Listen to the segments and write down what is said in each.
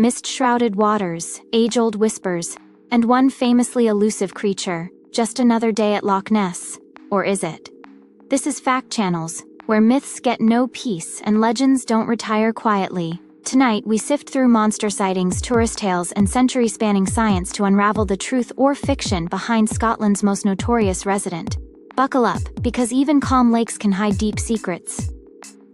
mist-shrouded waters, age-old whispers, and one famously elusive creature, just another day at Loch Ness. Or is it? This is Fact Channels, where myths get no peace and legends don't retire quietly. Tonight, we sift through monster sightings, tourist tales, and century-spanning science to unravel the truth or fiction behind Scotland's most notorious resident. Buckle up, because even calm lakes can hide deep secrets.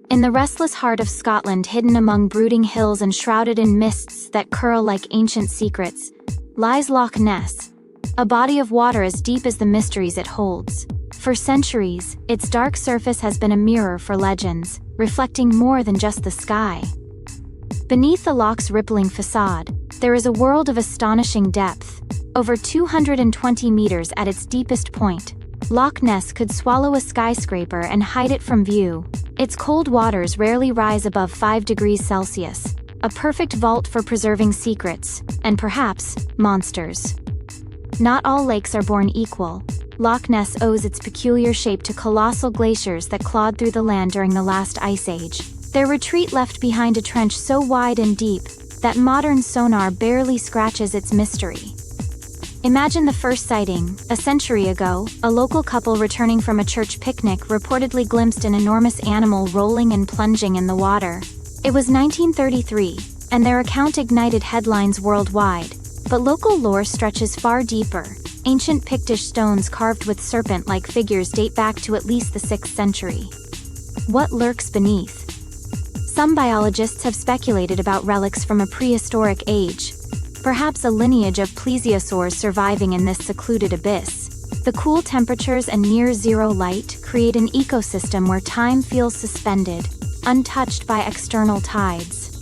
In the restless heart of Scotland, hidden among brooding hills and shrouded in mists that curl like ancient secrets, lies Loch Ness, a body of water as deep as the mysteries it holds. For centuries, its dark surface has been a mirror for legends, reflecting more than just the sky. Beneath the loch's rippling facade, there is a world of astonishing depth. Over 220 meters at its deepest point, Loch Ness could swallow a skyscraper and hide it from view. Its cold waters rarely rise above 5 degrees Celsius, a perfect vault for preserving secrets, and perhaps, monsters. Not all lakes are born equal. Loch Ness owes its peculiar shape to colossal glaciers that clawed through the land during the last ice age. Their retreat left behind a trench so wide and deep that modern sonar barely scratches its mystery. Imagine the first sighting. A century ago, a local couple returning from a church picnic reportedly glimpsed an enormous animal rolling and plunging in the water. It was 1933, and their account ignited headlines worldwide. But local lore stretches far deeper. Ancient Pictish stones carved with serpent-like figures date back to at least the 6th century. What lurks beneath? Some biologists have speculated about relics from a prehistoric age, perhaps a lineage of plesiosaurs surviving in this secluded abyss. The cool temperatures and near-zero light create an ecosystem where time feels suspended, untouched by external tides.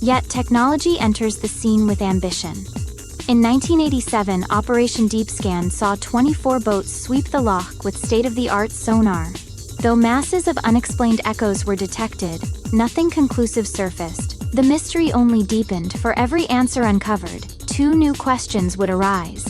Yet technology enters the scene with ambition. In 1987, Operation DeepScan saw 24 boats sweep the loch with state-of-the-art sonar. Though masses of unexplained echoes were detected, nothing conclusive surfaced. The mystery only deepened. For every answer uncovered, 2 new questions would arise.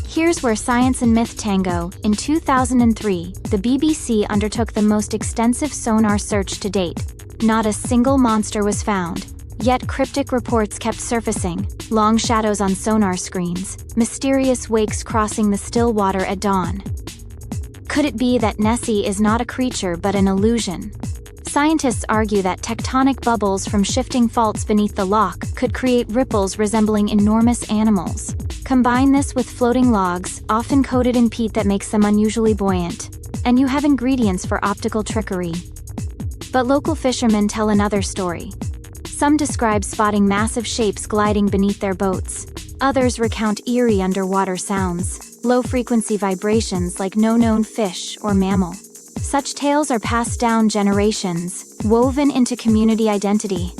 Here's where science and myth tango. In 2003, the BBC undertook the most extensive sonar search to date. Not a single monster was found. Yet cryptic reports kept surfacing, long shadows on sonar screens, mysterious wakes crossing the still water at dawn. Could it be that Nessie is not a creature but an illusion? Scientists argue that tectonic bubbles from shifting faults beneath the loch could create ripples resembling enormous animals. Combine this with floating logs, often coated in peat that makes them unusually buoyant, and you have ingredients for optical trickery. But local fishermen tell another story. Some describe spotting massive shapes gliding beneath their boats. Others recount eerie underwater sounds, low-frequency vibrations like no known fish or mammal. Such tales are passed down generations, woven into community identity.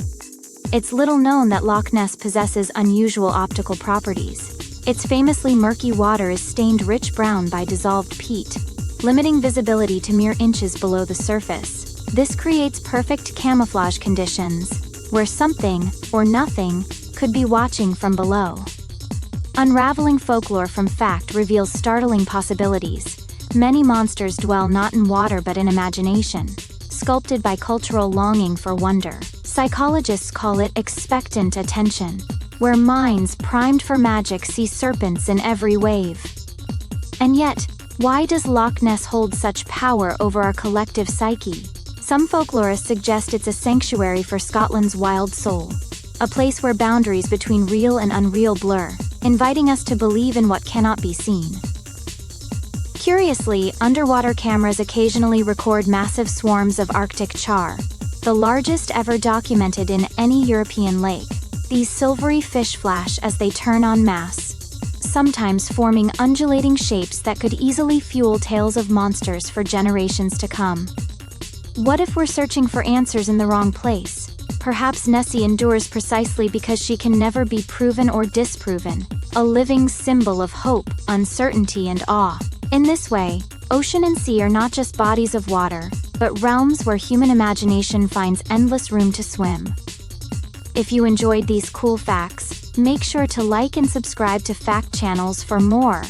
It's little known that Loch Ness possesses unusual optical properties. Its famously murky water is stained rich brown by dissolved peat, limiting visibility to mere inches below the surface. This creates perfect camouflage conditions, where something, or nothing, could be watching from below. Unraveling folklore from fact reveals startling possibilities. Many monsters dwell not in water but in imagination, sculpted by cultural longing for wonder. Psychologists call it expectant attention, where minds primed for magic see serpents in every wave. And yet, why does Loch Ness hold such power over our collective psyche? Some folklorists suggest it's a sanctuary for Scotland's wild soul, a place where boundaries between real and unreal blur, inviting us to believe in what cannot be seen. Curiously, underwater cameras occasionally record massive swarms of Arctic char, the largest ever documented in any European lake. These silvery fish flash as they turn en masse, sometimes forming undulating shapes that could easily fuel tales of monsters for generations to come. What if we're searching for answers in the wrong place? Perhaps Nessie endures precisely because she can never be proven or disproven, a living symbol of hope, uncertainty, and awe. In this way, ocean and sea are not just bodies of water, but realms where human imagination finds endless room to swim. If you enjoyed these cool facts, make sure to like and subscribe to Fact Channels for more.